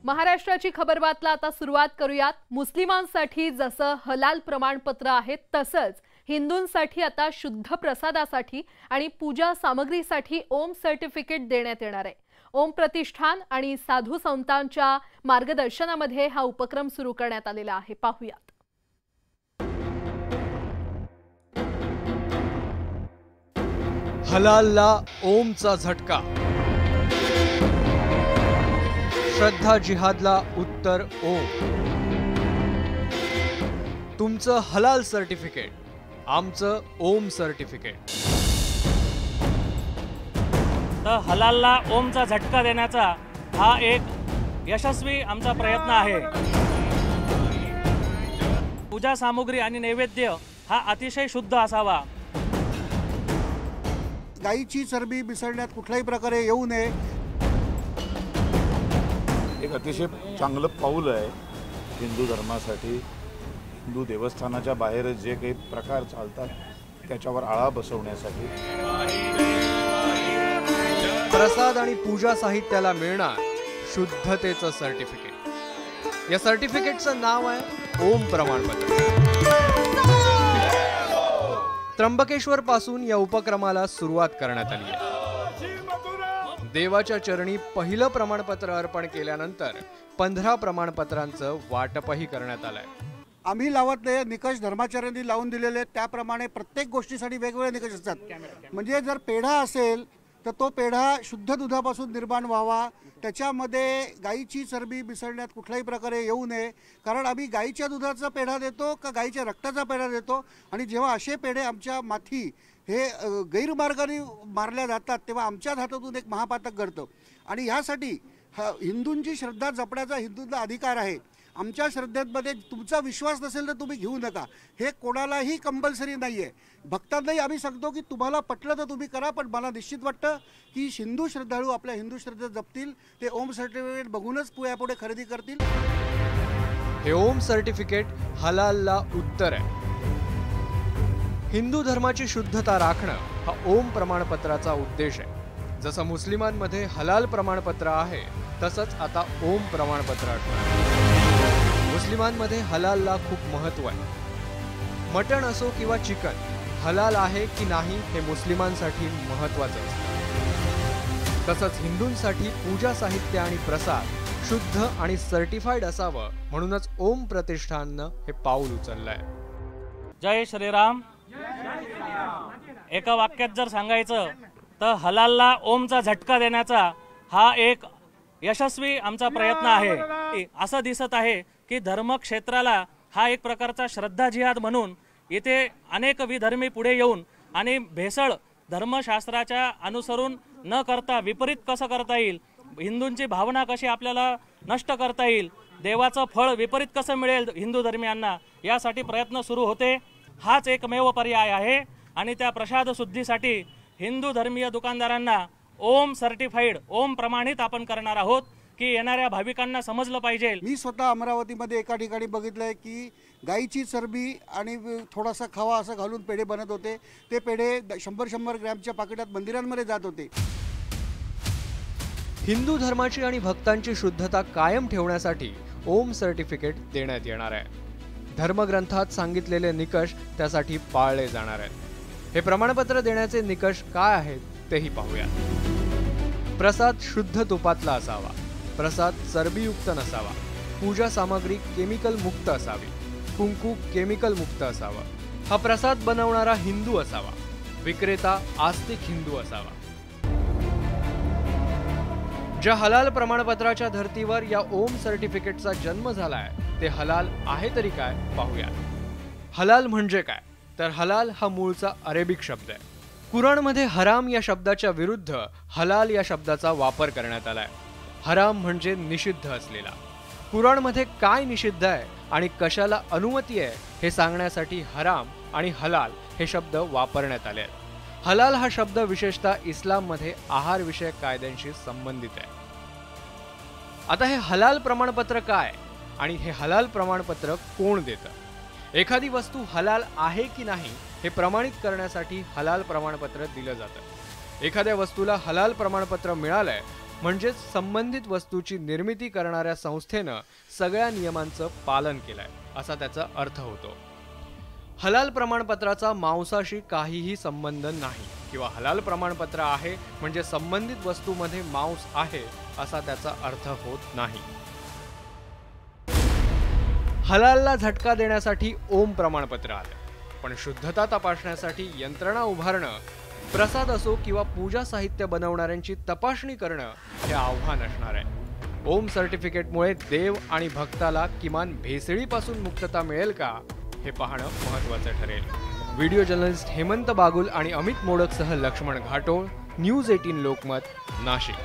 महाराष्ट्राची खबरबातला आता सुरुवात करूयात। मुस्लिमांसाठी जसं हलाल प्रमाणपत्र आहे तसंच हिंदूंसाठी आता शुद्ध प्रसादासाठी आणि पूजा सामग्रीसाठी ओम सर्टिफिकेट देण्यात येणार आहे। ओम प्रतिष्ठान आणि साधू संतांच्या मार्गदर्शनामध्ये हा उपक्रम सुरू करण्यात आलेला आहे। पाहूयात। हलालला ओमचा झटका, श्रद्धा जिहादला उत्तर ओम। तुमचं हलाल सर्टिफिकेट, आमचं ओम सर्टिफिकेट। तर हलालला ओमचा झटका देण्याचा हा एक यशस्वी आमचा प्रयत्न आहे। पूजा सामग्री आणि नैवेद्य हा अतिशय शुद्ध असावा। गायीची चरबी मिसळण्यात कुठल्याही प्रकारे येऊ नये। एक अतिशय चांगलं पाऊल आहे हिंदू धर्मासाठी। हिंदू देवस्थानाच्या बाहेर जे काही प्रकार चालतात त्याच्यावर आळा बसवण्यासाठी प्रसाद आणि पूजा साहित्याला मिळणार शुद्धतेचं सर्टिफिकेट। या सर्टिफिकेटचं नाव आहे ओम प्रमाणपत्र। त्र्यंबकेश्वर पासून या उपक्रमाला सुरुवात करण्यात आली आहे। देवाच्या चरणी पहिलं प्रमाणपत्र अर्पण केल्यानंतर 15 प्रमाणपत्रांचं वाटपही करण्यात आलंय। आम्ही लावत नाही, निकष धर्माचार्यांनी लावून दिलेले, त्याप्रमाणे प्रत्येक गोष्टीसाठी वेगवेगळे निकष असतात। म्हणजे जर पेढा असेल तर तो पेढा शुद्ध दुधापासून निर्माण व्हावा, त्याच्यामध्ये गायीची चरबी मिसळण्यात कुठल्याही प्रकारे येऊ नये। कारण आम्ही गायीच्या दुधाचा पेढा देतो का गायीच्या रक्ताचा पेढा देतो, आणि जेव्हा असे पेढे आमच्या माथी हे गैरमार्गाने मारल्या जातात तेव्हा आमच्याच हातातून एक महापातक घडतं। आणि ह्यासाठी हिंदूंची श्रद्धा जपण्याचा हिंदूंना अधिकार आहे। आमच्या श्रद्धेमध्ये तुमचा विश्वास नसेल तर तुम्ही घेऊ नका, हे कोणालाही कंपल्सरी नाही आहे। भक्तांनाही आम्ही सांगतो की तुम्हाला पटलं तर तुम्ही करा, पण मला निश्चित वाटतं की हिंदू श्रद्धाळू आपल्या हिंदू श्रद्धेत जपतील, ते ओम सर्टिफिकेट बघूनच पुढे खरेदी करतील। हे ओम सर्टिफिकेट हलालला उत्तर आहे। हिंदू धर्माची शुद्धता राखणं हा ओम प्रमाणपत्राचा उद्देश आहे। जसं मुस्लिमांमध्ये हलाल प्रमाणपत्र आहे तसंच आता ओम प्रमाणपत्र असणार। मुस्लिमांमध्ये हलालला खूप महत्त्व आहे। मटण असो किंवा चिकन, हलाल आहे की नाही हे मुस्लिमांसाठी महत्त्वाचं असतं। तसंच हिंदूंसाठी पूजा साहित्य आणि प्रसाद शुद्ध आणि सर्टिफाईड असावं, म्हणूनच ओम प्रतिष्ठाननं हे पाऊल उचललंय। जय श्रीराम। एका वाक्यात जर सांगायचं तर हलालला ओमचा झटका देण्याचा हा एक यशस्वी आमचा प्रयत्न आहे। असं दिसत आहे की धर्मक्षेत्राला हा एक प्रकारचा श्रद्धा जिहाद म्हणून इथे अनेक विधर्मी पुढे येऊन आणि भेसळ धर्मशास्त्राच्या अनुसरून न करता विपरीत कसं करता येईल, हिंदूंची भावना कशी आपल्याला नष्ट करता येईल, देवाचं फळ विपरीत कसं मिळेल हिंदू धर्मियांना, यासाठी प्रयत्न सुरू होते। हाच एकमेव पर्याय आहे आणि त्या प्रसाद शुद्धीसाठी हिंदू धर्मीय दुकानदारांना ओम सर्टिफाईड, ओम प्रमाणित आपण करणार आहोत की येणाऱ्या भाविकांना समजलं पाहिजे। मी स्वतः अमरावतीमध्ये एका ठिकाणी बघितलंय की गायीची चरबी आणि थोडासा खवा असं घालून पेढे बनत होते। ते पेढे 100-100 ग्रॅमच्या पाकिटात मंदिरांमध्ये जात होते। हिंदू धर्माची आणि भक्तांची शुद्धता कायम ठेवण्यासाठी ओम सर्टिफिकेट देण्यात येणार आहे। धर्मग्रंथात सांगितलेले निकष त्यासाठी पाळले जाणार आहेत। हे प्रमाणपत्र देण्याचे निकष काय आहेत तेही पाहूया। प्रसाद शुद्ध तुपातला असावा, प्रसाद चरबीयुक्त नसावा, पूजा सामग्री केमिकल मुक्त असावी, कुंकू केमिकल मुक्त असावा, हा प्रसाद बनवणारा हिंदू असावा, विक्रेता आस्तिक हिंदू असावा। ज्या हलाल प्रमाणपत्राच्या धर्तीवर या ओम सर्टिफिकेटचा जन्म झालाय ते हलाल आहे तरी काय पाहूया। हलाल म्हणजे काय तर हलाल हा मूळचा अरेबिक शब्द आहे। कुराणमध्ये हराम या शब्दाच्या विरुद्ध हलाल या शब्दाचा वापर करण्यात आलाय। हराम म्हणजे निषिद्ध असलेला। कुराणमध्ये काय निषिद्ध आहे आणि कशाला अनुमती आहे हे सांगण्यासाठी हराम आणि हलाल हे शब्द वापरण्यात आले आहेत। हलाल हा शब्द विशेषतः इस्लाममध्ये आहार विषयक कायद्यांशी संबंधित आहे। आता हे हलाल प्रमाणपत्र काय आणि हे हलाल प्रमाणपत्र कोण देतं? एखादी वस्तू हलाल आहे की नाही हे प्रमाणित करण्यासाठी हलाल प्रमाणपत्र दिलं जातं। एखाद्या वस्तूला हलाल प्रमाणपत्र मिळालंय म्हणजेच संबंधित वस्तूची निर्मिती करणाऱ्या संस्थेनं सगळ्या नियमांचं पालन केलंय असा त्याचा अर्थ होतो। हलाल प्रमाणपत्राचा मांसाशी काहीही संबंध नाही किंवा हलाल प्रमाणपत्र आहे म्हणजे संबंधित वस्तूमध्ये मांस आहे असा त्याचा अर्थ होत नाही। हलालला झटका देण्यासाठी ओम प्रमाणपत्र आलं, पण शुद्धता तपासण्यासाठी यंत्रणा उभारणं, प्रसाद असो किंवा पूजा साहित्य बनवणाऱ्यांची तपासणी करणं हे आव्हान असणार आहे। ओम सर्टिफिकेटमुळे देव आणि भक्ताला किमान भेसळीपासून मुक्तता मिळेल का हे पाहणं महत्त्वाचं ठरेल। व्हिडिओ जर्नलिस्ट हेमंत बागुल आणि अमित मोडकसह लक्ष्मण घाटोळ, न्यूज 18 लोकमत, नाशिक।